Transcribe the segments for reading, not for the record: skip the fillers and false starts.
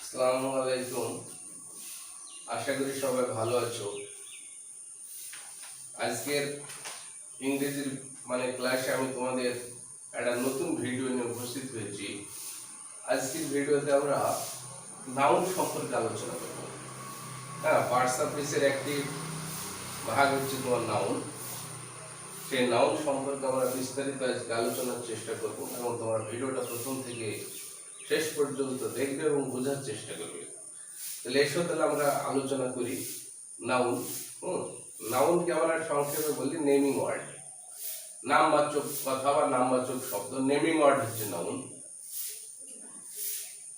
আসসালামু আলাইকুম। আশা করি সবাই ভালো আছো। আজকের ইংরেজির ক্লাসে আমি তোমাদের একটা নতুন ভিডিও নিয়ে উপস্থিত হয়েছি। আজকের ভিডিওতে আমরা নাউন সম্পর্কে আলোচনা করব। পার্টস অফ স্পিচের একটি ভাগ হচ্ছে তোমার নাউন। সেই নাউন সম্পর্কে আমরা বিস্তারিত আজকে আলোচনার চেষ্টা করব এবং তোমরা ভিডিওটা প্রথম থেকে শেষ পর্যন্ত দেখবে এবং বোঝার চেষ্টা করবে। তাহলে আমরা আলোচনা করি নাউন। নাউনকে আমরা সংক্ষেপে বলি নেমিং ওয়ার্ড, নামবাচক কথা বা নামবাচক শব্দ। নেমিং ওয়ার্ড হচ্ছে নাউন,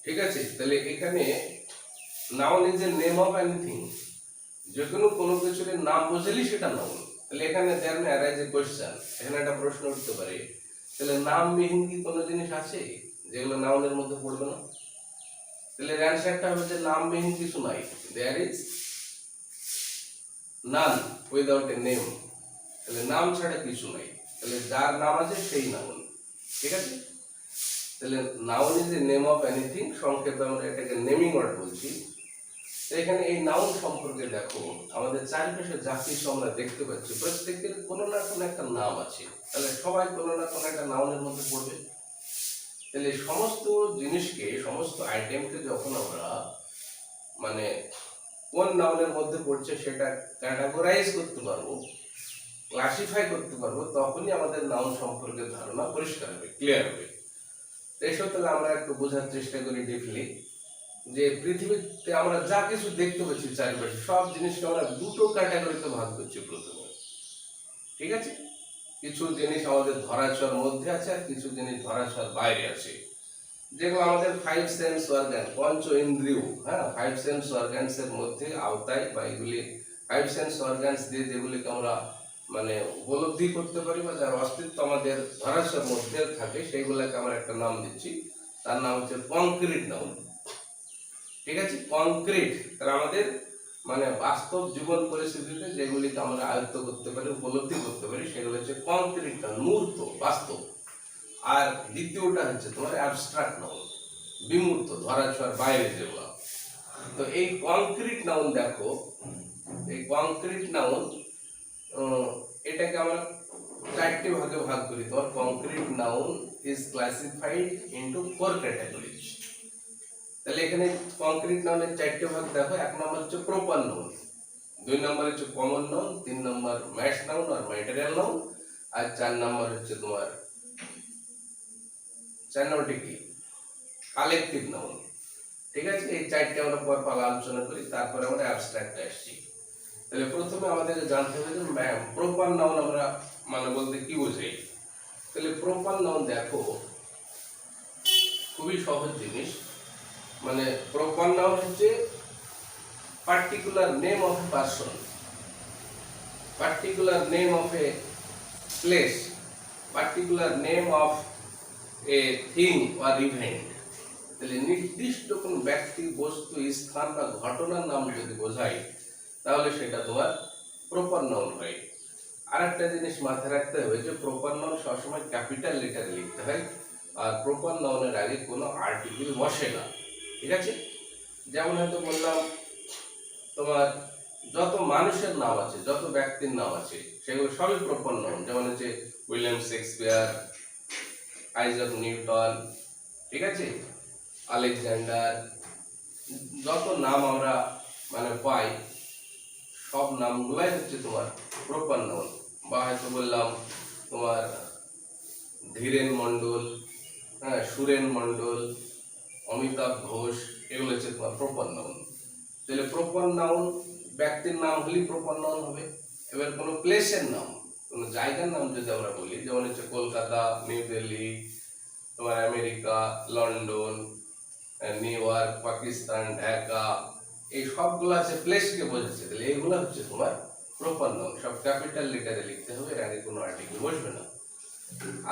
ঠিক আছে? তাহলে এখানে noun is a name of anything, যে কোনো কিছুর নাম বোঝালি সেটা নাউন। তাহলে এখানে দেয়ার মে অ্যারাইজ এ কোশ্চেন, এখানে একটা প্রশ্ন উঠতে পারে, তাহলে নামবিহীন কি কোনো জিনিস আছে যেগুলো নাউনের মধ্যে পড়বে না? তাহলে অ্যানসারটা হবে যে নামবিহীন কিছু নাই। There is none without a name. তাহলে নাম ছাড়া কিছু নাই। তাহলে যার নাম আছে সেই নাউন, ঠিক আছে? তাহলে noun is a name of anything, সংক্ষেপে আমরা এটাকে নেমিং ওয়ার্ড বলছি। তো এখানে এই নাউন সম্পর্কে দেখো, আমাদের চারিপাশে যা কিছু আমরা দেখতে পাচ্ছি প্রত্যেকের কোনো না কোনো একটা নাম আছে। তাহলে সবাই কোনো না কোনো একটা নাউনের মধ্যে পড়বে। তাহলে সমস্ত জিনিসকে, সমস্ত আইটেমকে যখন আমরা কোন নাউনের মধ্যে পড়ছে সেটা ক্যাটাগরাইজ করতে পারবো, ক্লাসিফাই করতে পারবো, তখনই আমাদের নাউন সম্পর্কে ধারণা পরিষ্কার হবে, ক্লিয়ার হবে। তাহলে আমরা একটু বোঝার চেষ্টা করি ডিপলি, যে পৃথিবীতে আমরা যা কিছু দেখতে পাচ্ছি চারিপাশে সব জিনিসকে আমরা দুটো ক্যাটাগরিতে ভাগ করছি প্রথমে, ঠিক আছে? কিছু জিনিস আমাদের ধরাছোঁয়ার মধ্যে আছে আর কিছু জিনিস ধরাছোঁয়ার বাইরে আছে, যেগুলো আমাদের ফাইভ সেন্স অর্গান, পঞ্চ ইন্দ্রিয়, ফাইভ সেন্স অর্গানস এর মধ্যে আওতায়, বা এগুলি ফাইভ সেন্স অর্গানস দিয়ে যেগুলিকে আমরা উপলব্ধি করতে পারি বা যার অস্তিত্ব আমাদের ধরাছোঁয়ার মধ্যে থাকে, সেইগুলোকে আমরা একটা নাম দিচ্ছি, তার নাম হচ্ছে কংক্রিট নাউন, ঠিক আছে? কংক্রিট, তার আমাদের বাস্তব জীবন পরিস্থিতিতে যেগুলিকে আমরা আয়ত্ত করতে পারি, উপলব্ধি করতে পারি, সেগুলো হচ্ছে কংক্রিট নাউন, মূর্ত, বাস্তব। আর দ্বিতীয়টা হচ্ছে তোমার অ্যাবস্ট্রাক্ট নাউন, বিমূর্ত, ধরাছোঁয়ার বাইরে যেগুলো। তো এই কংক্রিট নাউন দেখো, এই কংক্রিট নাউন এটাকে আমরা চারটি ভাগে ভাগ করি। তোমার concrete noun is classified into 4 categories. তাহলে এখানে কংক্রিট নাউনের চারটি ভাগ দেখো। এক নম্বর হচ্ছে প্রপার নাউন, 2 নম্বর হচ্ছে কমন নাউন, 3 নম্বর ম্যাশ নাউন আর ম্যাটেরিয়াল নাউন, আর 4 নম্বর হচ্ছে তোমার কি কালেকটিভ নাউন, ঠিক আছে? এই চারটি আমরা পর পর আলোচনা করি, তারপরে আমরা অ্যাবস্ট্রাক্টে আসছি। তাহলে প্রথমে আমাদের জানতে হবে যে প্রপার নাউন আমরা বলতে কি বোঝাই। তাহলে প্রপার নাউন দেখো, খুবই সহজ জিনিস। প্রপার নাউন হচ্ছে particular name of a person, particular name of a place, particular name of a thing or event. তাহলে নির্দিষ্ট কোন ব্যক্তি, বস্তু, স্থান বা ঘটনার নাম যদি বোঝাই, তাহলে সেটা তোমার প্রপার নাউন হয়। আর একটা জিনিস মাথায় রাখতে হবে যে প্রপার নাউন সবসময় ক্যাপিটাল লেটারে লিখতে হয়, আর প্রপার নাউনের আগে কোনো আর্টিকেল বসে না, ঠিক আছে? যেমন হয়তো বললাম তোমার যত মানুষের নাম আছে, যত ব্যক্তির নাম আছে, সেগুলো সবই প্রপার নাউন। যেমন হচ্ছে উইলিয়াম শেক্সপিয়ার, আইজাক নিউটন, ঠিক আছে, আলেকজান্ডার, যত নাম আমরা পাই, সব নামগুলাই হচ্ছে তোমার প্রপার নাউন। বা হয়তো বললাম তোমার ধীরেন মণ্ডল, সুরেন মণ্ডল, অমিতাভ ঘোষ, এগুলো হচ্ছে তোমার প্রপার নাউন। তাহলে প্রপার নাউন ব্যক্তির নাম হলেই প্রপার নাউন হবে। এবার কোনো প্লেসের নাম, কোনো জায়গার নাম যদি আমরা বলি, যেমন হচ্ছে কলকাতা, নিউ দিল্লি, তোমার America, London, new York, Pakistan, Dhaka, এই সবগুলো আছে প্লেসকে বোঝাচ্ছে। তাহলে এইগুলো হচ্ছে তোমার প্রপার নাউন, সব ক্যাপিটাল লেটারে লিখতে হবে, এর আগে কোনো আর্টিকেল বসবে না।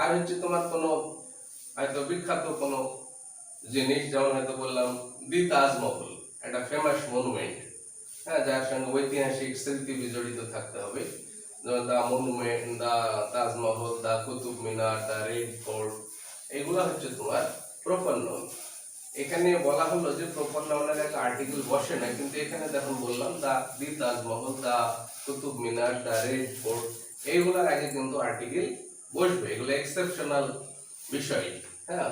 আর হচ্ছে তোমার কোনো হয়তো বিখ্যাত কোনো জিনিস, যেমন হয়তো বললাম দি তাজমহল, একটা ফেমাস মনুমেন্ট, যার সঙ্গে ঐতিহাসিক স্মৃতি বিজড়িত থাকতে হবে, যেমন দা মনুমেন্ট, দা তাজমহল, দা কুতুব মিনার, দা রেড ফোর্ট, এগুলো হচ্ছে তোমার প্রপার নাউন। এখানে বলা হলো যে প্রপার নাউনের একটা আর্টিকেল বসে না, কিন্তু এখানে দেখুন বললাম দি তাজমহল, দা কুতুব মিনার, দা রেড ফোর্ট, এইগুলোর আগে কিন্তু আর্টিকেল বসবে। এগুলো এক্সেপশনাল বিষয়। হ্যাঁ,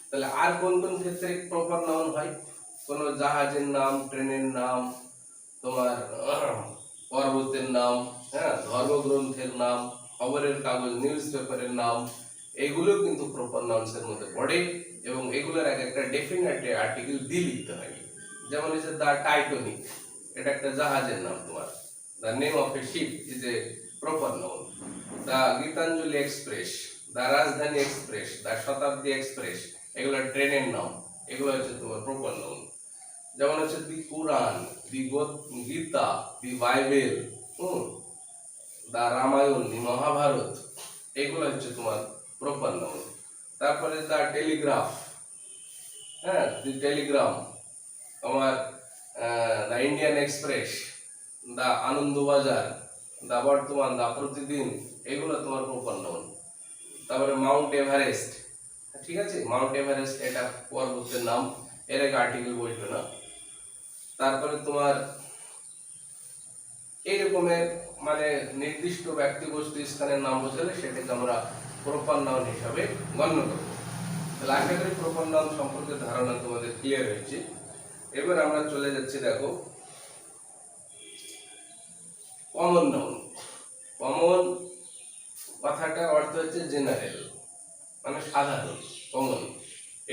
তাহলে আর কোন কোন ক্ষেত্রে প্রপার নাউন হয়? কোন জাহাজের নাম, ট্রেনের নাম, তোমার পর্বতের নাম, হ্যাঁ, ধর্মগ্রন্থের নাম, খবরের কাগজ, নিউজ পেপারের নাম, এগুলো কিন্তু প্রপার নাউন্স এর মধ্যে পড়ে এবং এগুলোর এক একটা ডেফিনেট আর্টিকেল দিয়ে লিখতে হয়। যেমন হচ্ছে দা টাইটানিক, এটা একটা জাহাজের নাম। তোমার the name of a ship is a proper noun. The Gitanjali express, the Rajdhani express, the Shatabdi express, এগুলো ট্রেনের নাম, এগুলো হচ্ছে তোমার প্রপার নাউন। যেমন হচ্ছে দি কুরআন, দি গীতা, দি বাইবেল, দা রামায়ণ, দি মহাভারত, এগুলো হচ্ছে তোমার প্রপার নাউন। তারপরে দা টেলিগ্রাফ, হ্যাঁ, দি টেলিগ্রাম, তোমার দা ইন্ডিয়ান এক্সপ্রেস, দা আনন্দবাজার, দা বর্তমান, দা প্রতিদিন, এগুলো তোমার প্রপার নাউন। তারপরে মাউন্ট এভারেস্ট, ঠিক আছে, মাউন্ট এভারেস্ট এটা পর্বতের নাম, এর আগে আর্টিকেল বসবে না। তারপরে তোমার এই রকমের মানে নির্দিষ্ট ব্যক্তি বস্তু স্থানের নাম বোঝালে সেটাকে আমরা প্রপার নাউন হিসাবে গণ্য করব। তাহলে আশা করি প্রপার নাউন সম্পর্কে ধারণা তোমাদের ক্লিয়ার হয়েছে। এবার আমরা চলে যাচ্ছি, দেখো, কমন নাউন। কমন কথাটার অর্থ হচ্ছে জেনারেল, মানে সাধারণ, কমন।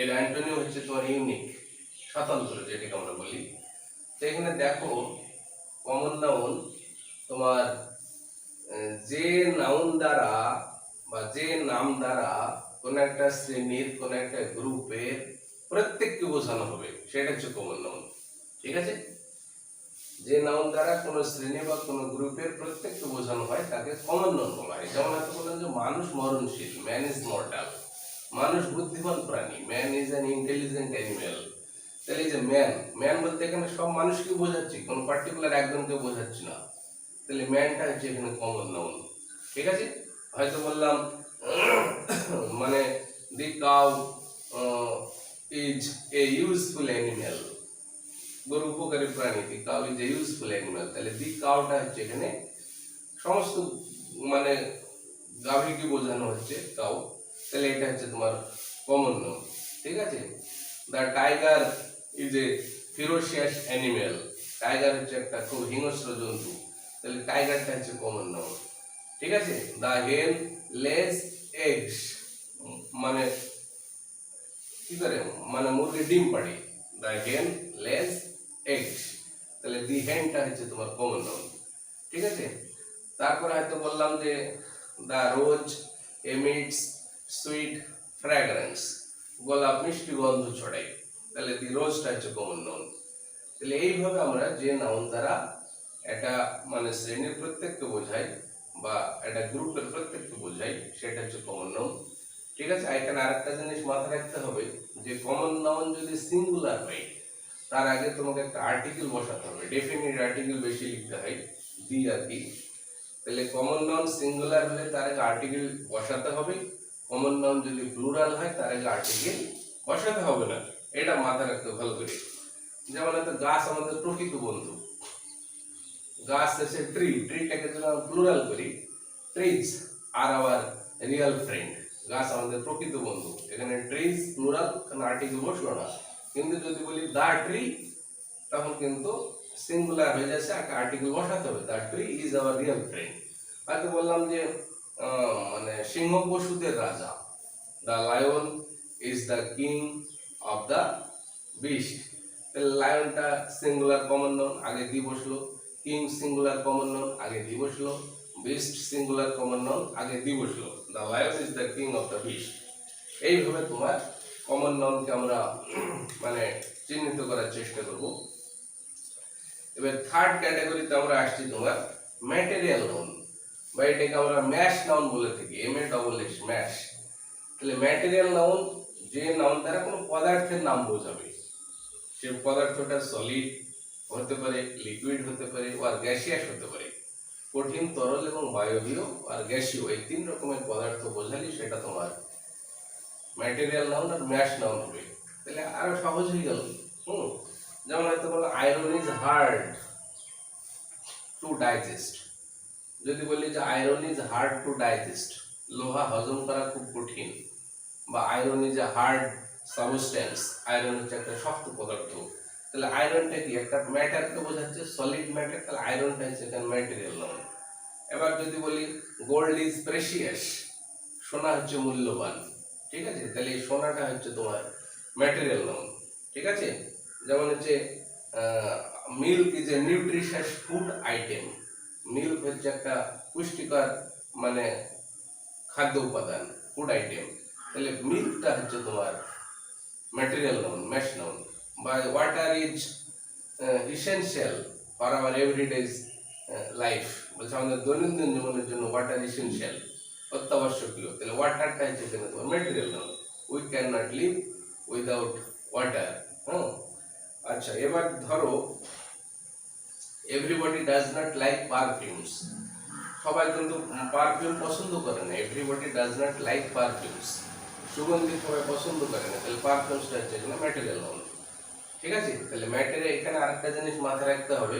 এর অ্যান্টোনিম হচ্ছে তোমার ইউনিক, স্বতন্ত্র, যেটাকে আমরা বলি। তো এখানে দেখো, কমন নাউন তোমার যে নাউন দ্বারা বা যে নাম দ্বারা কোন একটা শ্রেণীর, কোন একটা গ্রুপের প্রত্যেককে বোঝানো হবে, সেটা হচ্ছে কমন নাউন। ঠিক আছে, যে নাউন দ্বারা কোন শ্রেণী বা কোন গ্রুপের প্রত্যেককে বোঝানো হয় তাকে কমন নাউন বলা হয়। যেমন হয়তো বললেন যে মানুষ মরণশীল, ম্যান ইজ মর্টাল, মানুষ বুদ্ধিমান প্রাণী, man is an intelligent animal. তাহলে এই যে ম্যান, ম্যান বলতে এখানে সব মানুষকে বোঝাচ্ছি, কোনো পার্টিকুলার একজনকে বোঝাচ্ছি না। তাহলে ম্যানটা হচ্ছে এখানে কমন নাউন। ঠিক আছে, হয়তো বললাম মানে the cow is a useful animal, গরু উপকারী প্রাণী, the cow is a useful animal. তাহলে দি কাউটা হচ্ছে এখানে সমস্ত মানে গাভীকে বোঝানো হচ্ছে, কাউ। তাহলে এটা হচ্ছে তোমার কমন নাউন। ঠিক আছে, the tiger is a ferocious animal, tiger হচ্ছে একটা খুব হিংস্র জন্তু, তাহলে টাইগারটা হচ্ছে কমন নাউন। ঠিক আছে, দা হেন লেজ এগস, মানে কি করে, মানে মুরগি ডিম পাড়ে, দা হেন লেজ এগস, তাহলে দি হেনটা হচ্ছে তোমার কমন নাউন। ঠিক আছে, তারপরে হয়তো বললাম যে দা রোজ এমিটস সুইট ফ্র্যাগ্রেন্স, গোলাপ মিষ্টি গন্ধ ছড়ায়, তাহলে দি রোজটা হচ্ছে কমন নাউন। তাহলে এইভাবে আমরা যে নাউন দ্বারা একটা মানে শ্রেণীর প্রত্যেককে বোঝাই বা একটা গ্রুপের প্রত্যেককে বোঝাই, সেটা হচ্ছে কমন নাউন। ঠিক আছে, এখানে আরেকটা জিনিস মাথায় রাখতে হবে যে কমন নাউন যদি সিঙ্গুলার হয় তার আগে তোমাকে একটা আর্টিকেল বসাতে হবে, ডেফিনিট আর্টিকেল বেশি লিখতে হয়, দি আর কি। তাহলে কমন নাউন সিঙ্গুলার হলে তার আগে আর্টিকেল বসাতে হবে, কমন নাউন যদি প্লুরাল হয় তার আগে আর্টিকেল বসাতে হবে না, এটা মাথায় রাখতে ভালো করে। যেমন হয়তো গাছ আমাদের প্রকৃত বন্ধু, গাছ আছে ট্রি, ট্রিটাকে যদি আমরা প্লুরাল করি, trees are hour real friend, গাছ আমাদের প্রকৃত বন্ধু, এখানে ট্রিজ প্লুরাল, এখানে আর্টিকেল বসলো না। কিন্তু যদি বলি দা ট্রি, তখন কিন্তু সিঙ্গুলার হয়ে যাচ্ছে, একটা আর্টিকেল বসাতে হবে, the tree is our real friend. হয়তো বললাম যে মানে সিংহ পশুদের রাজা, the lion is the king of the beast, তাহলে লায়নটা সিঙ্গুলার কমন নাউন, আগে দি বসলো, কিং সিঙ্গুলার কমন নাউন, আগে দি বসলো, বিস্ট সিঙ্গুলার কমন নাউন, আগে দি বসলো, the lion is the king of the beast. এইভাবে তোমার কমন নাউনকে আমরা মানে চিহ্নিত করার চেষ্টা করব। এবার থার্ড ক্যাটাগরিতে আমরা আসছি তোমার ম্যাটেরিয়াল নাউন, বা এটাকে আমরা ম্যাশ নাউন বলে থাকি, MASS, ম্যাশ। তাহলে ম্যাটেরিয়াল নাউন যে নাউন দ্বারা কোনো পদার্থের নাম বোঝাবে, সে পদার্থটা সলিড হতে পারে, লিকুইড হতে পারে, আর গ্যাসিয়াস হতে পারে, কঠিন, তরল এবং বায়বীয় আর গ্যাসীয়, এই তিন রকমের পদার্থ বোঝালে সেটা তোমার ম্যাটেরিয়াল নাউন আর ম্যাশ নাউন হবে। তো তাহলে আরো সহজ হয়ে গেল। যেমন হয়তো বলো iron is hard to digest. যদি বলি যে iron is hard to digest, লোহা হজম করা খুব কঠিন, বা iron is a hard substance, iron হচ্ছে একটা শক্ত পদার্থ। তাহলে আয়রনটা কি একটা ম্যাটারকে বোঝাচ্ছে, সলিড ম্যাটার, তাহলে আয়রনটা হচ্ছে একটা ম্যাটেরিয়াল নাউন। এবার যদি বলি গোল্ড ইজ প্রেসিয়াস, সোনা হচ্ছে মূল্যবান, ঠিক আছে, তাহলে এই সোনাটা হচ্ছে তোমার ম্যাটেরিয়াল নাউন, ঠিক আছে। যেমন হচ্ছে milk is a nutritious food item, milk হচ্ছে একটা পুষ্টিকর মানে খাদ্য উপাদান, ফুড আইটেম, তাহলে মিল্কটা হচ্ছে তোমার ম্যাটেরিয়াল নাউন, ম্যাশ নাউন। বা water is essential for our everyday life, বলছে আমাদের দৈনন্দিন জীবনের জন্য ওয়াটার ইসেনশিয়াল, অত্যাবশ্যকীয়, তাহলে ওয়াটারটা হচ্ছে এখানে তোমার material noun. We can not live without water. আচ্ছা, এবার ধরো everybody does not like perfumes, সবাই কিন্তু পারফিউম পছন্দ করে না, everybody does not like perfumes, সুগন্ধি সবাই পছন্দ করে না, তাহলে পারফিউমসটা হচ্ছে এখানে ম্যাটেরিয়াল নাউন, ঠিক আছে। তাহলে ম্যাটেরিয়াল, এখানে আরেকটা জিনিস মাথায় রাখতে হবে,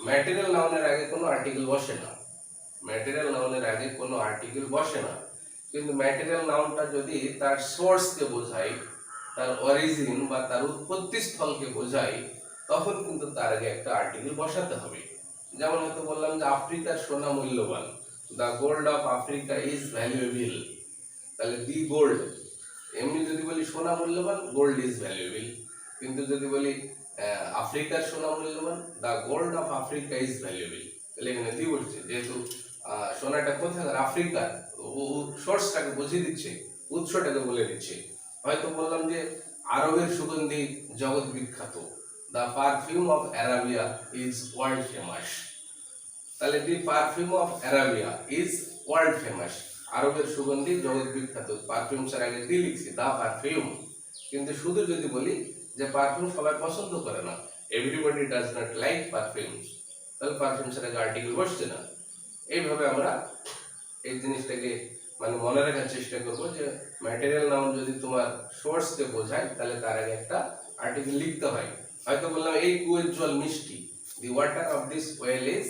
ম্যাটেরিয়াল নাউনের আগে কোনো আর্টিকেল বসে না, ম্যাটেরিয়াল নাউনের আগে কোনো আর্টিকেল বসে না, কিন্তু ম্যাটেরিয়াল নাউনটা যদি তার সোর্সকে বোঝায়, তার অরিজিন বা তার উৎপত্তি স্থলকে বোঝায়, তখন কিন্তু তার আগে একটা আর্টিকেল বসাতে হবে। যেমন হয়তো বললাম যে আফ্রিকার সোনা মূল্যবান, the gold of Africa is valuable, তাহলে দি গোল্ড, এমনি যদি বলি সোনা মূল্যবান, গোল্ড ইজ ভ্যালুয়েবল, কিন্তু যদি বলি আফ্রিকার সোনা মূল্যবান, the gold of Africa is valuable, তাহলে এখানে দি বলছে, যেহেতু সোনাটা কোথাকার, আফ্রিকার, সোর্সটাকে বুঝিয়ে দিচ্ছে, উৎসটাকে বলে দিচ্ছে। হয়তো বললাম যে আরবের সুগন্ধি জগৎ বিখ্যাত, the perfume of Arabia is world famous, তাহলে the perfume of Arabia is world famous, আরবের সুগন্ধি জগৎ বিখ্যাত, পারফিউমসের আগে দি লিখছি, দা পারফিউম। কিন্তু শুধু যদি বলি যে পারফিউম সবাই পছন্দ করে না, everybody does not like perfumes, তাহলে পারফিউমসের আগে আর্টিকেল বসছে না। এইভাবে আমরা এই জিনিসটাকে মানে মনে রাখার চেষ্টা করব যে ম্যাটেরিয়াল নাউন যদি তোমার সোর্সকে বোঝায়, তাহলে তার আগে একটা আর্টিকেল লিখতে হয়। হয়তো বললাম এই কুয়ের জল মিষ্টি, the water of this well is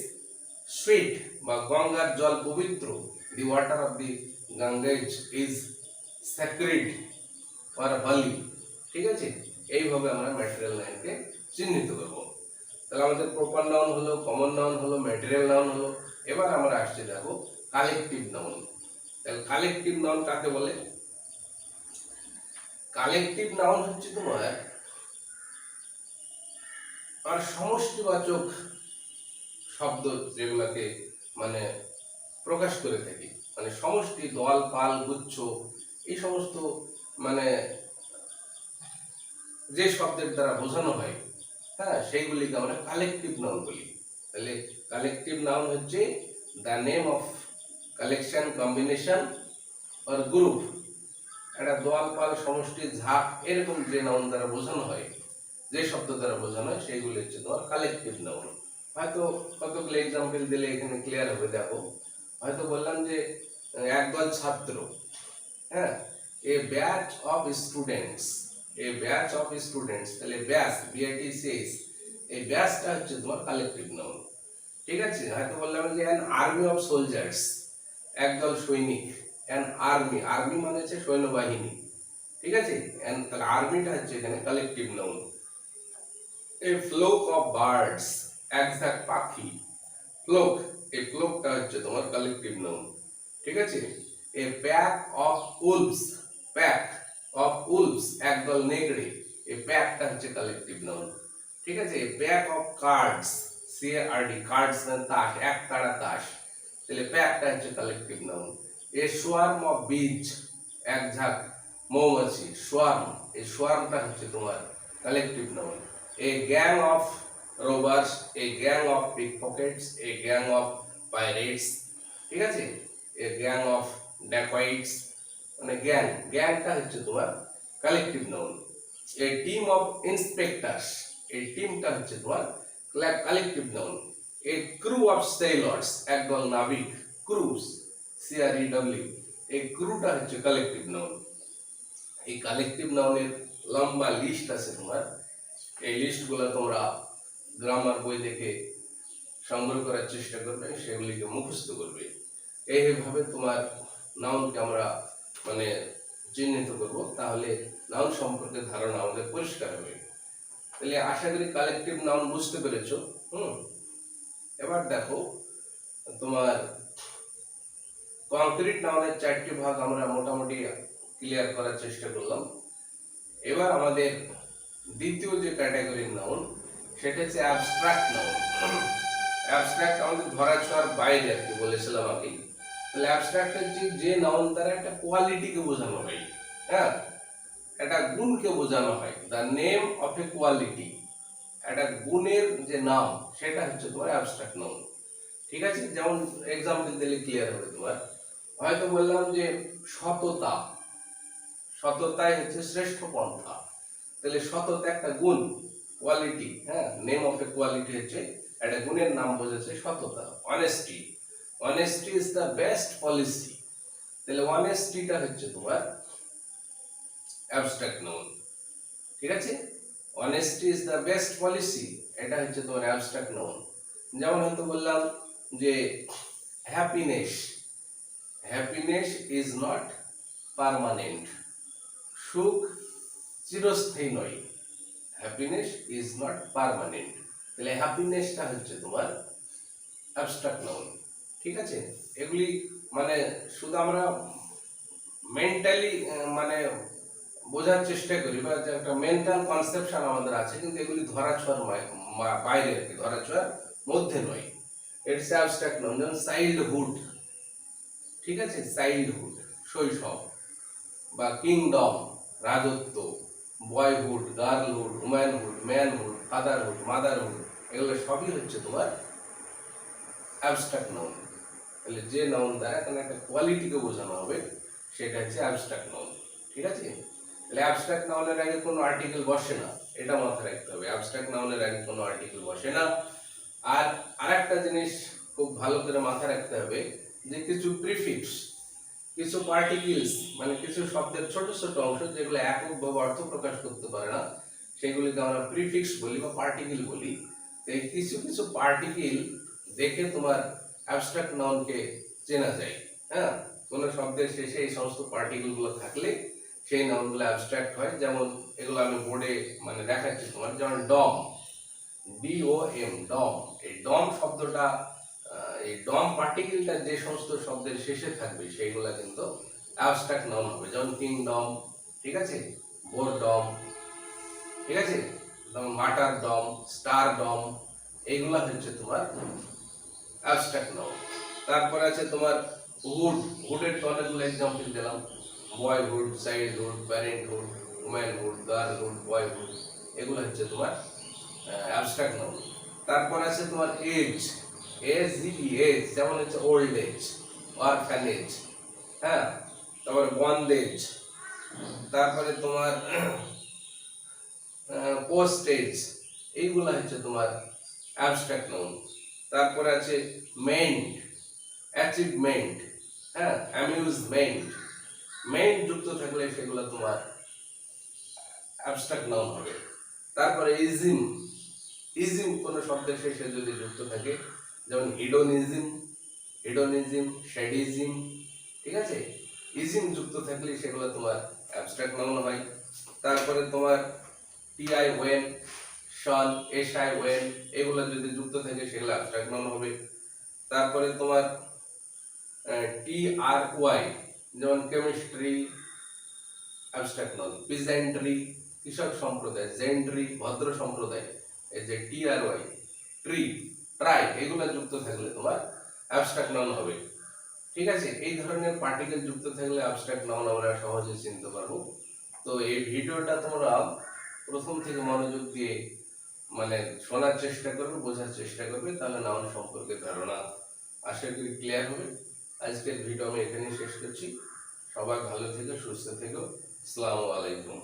sweet, বা গঙ্গার জল পবিত্র, the water of the Ganges is sacred or holy, ঠিক আছে। এইভাবে আমরা ম্যাটেরিয়াল নাউনকে চিহ্নিত করব। তাহলে আমাদের প্রপার নাউন হলো, কমন নাউন হলো, ম্যাটেরিয়াল নাউন হলো। এবার আমরা আসছি দেখো কালেকটিভ নাউন। তাহলে কালেকটিভ নাউন কাকে বলে? কালেকটিভ নাউন হচ্ছে তোমার আর সমষ্টিবাচক শব্দ যেগুলোকে মানে প্রকাশ করে থাকি, মানে সমষ্টি, দল, পাল, গুচ্ছ, এই সমস্ত মানে যে শব্দের দ্বারা বোঝানো হয়, সেইগুলিকে আমরা কালেকটিভ নাউন বলি। তাহলে কালেকটিভ নাউন হচ্ছে the name of collection, combination or group, একটা দল, পাল, সমষ্টি, ঝাঁক, এরকম যে নাউন দ্বারা বোঝানো হয়, যে শব্দ দ্বারা বোঝানো হয়, সেইগুলি হচ্ছে তোমার কালেকটিভ নাউন। হয়তো কতগুলো এক্সাম্পল দিলে এখানে ক্লিয়ার হবে। দেখো, হয়তো বললাম যে একদল ছাত্র, a batch of students, a batch of students, তাহলে ব্যাচ, বিআইটিসিএস, এই ব্যাচটা হচ্ছে তোমার কালেকটিভ নাউন, ঠিক আছে। হয়তো বললাম যে অ্যান আর্মি অফ সোলজার্স, একদল সৈনিক, অ্যান আর্মি, আর্মি মানে হচ্ছে সৈন্যবাহিনী, ঠিক আছে, তাহলে আর্মিটা হচ্ছে এখানে collective noun. A flock of birds, এক ঝাঁক পাখি, ফ্লোক, এই ফ্লোকটা হচ্ছে তোমার কালেকটিভ নাউন, ঠিক আছে। A pack of wolves, pack of wolves, একদল নেকড়ে, এই প্যাকটা হচ্ছে কালেকটিভ নাউন, ঠিক আছে। A pack of cards, CRD, cards মানে তাস, এক তাড়া তাস, তাহলে প্যাকটা হচ্ছে collective noun. A swarm of bees, এক ঝাঁক মৌমাছি, সোয়ার্ম, এই সোয়ার্মটা হচ্ছে তোমার collective noun. A gang of robbers, a gang of pickpockets, a gang of pirates, ঠিক আছে। এ গ্যাং অফ ড্যাকয়েটস, মানে গ্যাং, গ্যাংটা হচ্ছে তোমার collective noun. A team of inspectors, এই টিমটা হচ্ছে তোমার collective noun. A crew of sailors, একদল নাবিক, ক্রুজ, সিআরইডব্লিউ, এই ক্রুটা হচ্ছে কালেকটিভ নাউন। এই কালেকটিভ নাউনের লম্বা লিস্ট আছে তোমার, এই লিস্টগুলো তোমরা গ্রামার বই দেখে সংগ্রহ করার চেষ্টা করবে, সেগুলিকে মুখস্থ করবে। এইভাবে তোমার নাউনকে আমরা মানে চিহ্নিত করব, তাহলে নাউন সম্পর্কে ধারণা আমাদের পরিষ্কার হবে। তাহলে আশা করি কালেকটিভ নাউন বুঝতে পেরেছো। এবার দেখো তোমার কংক্রিট নাউনের 4টি ভাগ আমরা মোটামুটি ক্লিয়ার করার চেষ্টা করলাম। এবার আমাদের দ্বিতীয় যে ক্যাটাগরির নাউন সেটা হচ্ছে অ্যাবস্ট্রাক্ট নাউন। অ্যাবস্ট্রাক্ট আমাদের ধরাছোঁয়ার বাইরে আর কি বলেছিলাম আগে। তাহলে অ্যাবস্ট্রাক্ট হচ্ছে যে নাউন দ্বারা একটা কোয়ালিটিকে বোঝানো হয়, হ্যাঁ, একটা গুণকে বোঝানো হয়। The name of A quality, একটা গুণের যে নাম সেটা হচ্ছে তোমার অ্যাবস্ট্রাক্ট নাউন। ঠিক আছে, যেমন এক্সাম্পল দিলে ক্লিয়ার হবে তোমার। হয়তো বললাম যে সততা, সততাই হচ্ছে শ্রেষ্ঠ পন্থা। তাহলে সততা একটা গুণ, কোয়ালিটি, হ্যাঁ, নেম অফ এ কোয়ালিটি হচ্ছে একটা গুণের নাম বোঝাচ্ছে সততা। Honesty, honesty is the best policy. তাহলে অনেস্টিটা হচ্ছে তোমার অ্যাবস্ট্রাক্ট নাউন। ঠিক আছে, honesty is the best policy, এটা হচ্ছে তোমার অ্যাবস্ট্রাক্ট নাউন। যেমন হয়তো বললাম যে happiness, happiness is not permanent, সুখ চিরস্থায়ী নয়। হ্যাপিনেস ইজ নট পার্মানেন্ট, তাহলে হ্যাপিনেসটা হচ্ছে তোমার অ্যাবস্ট্রাক্ট নাউন। ঠিক আছে, এগুলি মানে শুধু আমরা মেন্টালি মানে বোঝার চেষ্টা করি, বা যে একটা মেন্টাল কনসেপশন আমাদের আছে, কিন্তু এগুলি ধরাছোঁয়ার বাইরে আর কি, ধরাছোঁয়ার মধ্যে নয়। It's abstract noun. যেমন চাইল্ডহুড, ঠিক আছে, চাইল্ডহুড শৈশব, বা কিংডম রাজত্ব, boyhood গার্লহুড, womanhood manhood, fatherhood motherhood, এগুলো সবই হচ্ছে তোমার অ্যাবস্ট্রাক্ট নাউন। তাহলে যে নাউন দ্বারা কোনো একটা কোয়ালিটিকে বোঝানো হবে সেটা হচ্ছে অ্যাবস্ট্রাক্ট নাউন। ঠিক আছে, তাহলে অ্যাবস্ট্রাক্ট নাউনের আগে কোনো আর্টিকেল বসে না, এটা মাথায় রাখতে হবে। অ্যাবস্ট্রাক্ট নাউনের আগে কোনো আর্টিকেল বসে না। আর আরেকটা জিনিস খুব ভালো করে মাথায় রাখতে হবে যে কিছু প্রিফিক্স, কিছু পার্টিকেলস, মানে কিছু শব্দের ছোট ছোট অংশ যেগুলো এককভাবে অর্থ প্রকাশ করতে পারে না, সেগুলিকে আমরা প্রিফিক্স বলি বা পার্টিকেল বলি। এই কিছু কিছু পার্টিকেল দেখে তোমার অ্যাবস্ট্রাক্ট নাউনকে চেনা যায়। হ্যাঁ, কোন শব্দের শেষে এই সমস্ত পার্টিকেল গুলো থাকলে সেই নাউনগুলো অ্যাবস্ট্রাক্ট হয়। যেমন এগুলো আমি বোর্ডে মানে দেখাচ্ছি তোমার। যেমন ডম, DOM, ডম, এই ডম শব্দটা, এই ডম পার্টিকেলটা যে সমস্ত শব্দের শেষে থাকবে সেইগুলা কিন্তু অ্যাবস্ট্রাক্ট নাউন হবে। যেমন কিংডম, ঠিক আছে, বোরডম, ঠিক আছে, মাটার ডম, স্টার ডম, এইগুলা হচ্ছে তোমার অ্যাবস্ট্রাক্ট নাউন। তারপর আছে তোমার হুড, হুডের তো অনেকগুলো এক্সাম্পল দিলাম। Boyhood, childhood, parenthood, womanhood, গার্লহুড, boyhood, এগুলো হচ্ছে তোমার অ্যাবস্ট্রাক্ট নাউন। তারপর আছে তোমার এজ, এজ, যেমন হচ্ছে ওল্ড এজ, অরফ্যানেজ, হ্যাঁ, তারপরে বন্ডেজ, তারপরে তোমার পোস্টেজ, এইগুলা হচ্ছে তোমার অ্যাবস্ট্রাক্ট নাউন। তারপরে আছে মেন্ট, অ্যাচিভমেন্ট, হ্যাঁ, অ্যামিউজমেন্ট, মেন্ট যুক্ত থাকলে সেগুলো তোমার অ্যাবস্ট্রাক্ট নাউন হবে। তারপরে ইজিম, ইজিম কোনো শব্দের শেষে যদি যুক্ত থাকে, যেমন হিডোনিজম, হিডোনিজম, শ্যাডিজম, ঠিক আছে, ইজিম যুক্ত থাকলে সেগুলো তোমার অ্যাবস্ট্রাক্ট নাউন হয়। তারপরে তোমার TI ON, shun, SI ON, এগুলো যদি যুক্ত থাকে সেগুলো অ্যাবস্ট্রাক্ট নাউন হবে। তারপরে তোমার TRY, যেমন কেমিস্ট্রি, অ্যাবস্ট্রাক্ট নাউন। পিজেন্ট্রি, কৃষক সম্প্রদায়। জেন্ট্রি, ভদ্র সম্প্রদায়। এই যে TRY, ট্রি, ট্রাই, এগুলো যুক্ত থাকলে তোমার অ্যাবস্ট্রাক্ট নাউন হবে। ঠিক আছে, এই ধরনের পার্টিকেল যুক্ত থাকলে অ্যাবস্ট্রাক্ট নাউন আমরা সহজে চিনতে পারবো। তো এই ভিডিওটা তোমরা প্রথম থেকে মনোযোগ দিয়ে মানে শোনার চেষ্টা করবে, বোঝার চেষ্টা করবে, তাহলে নাউন সম্পর্কে ধারণা আশা করি ক্লিয়ার হবে। আজকের ভিডিও আমি এখানেই শেষ করছি। সবাই ভালো থেকো, সুস্থ থেকো। আসসালামু আলাইকুম।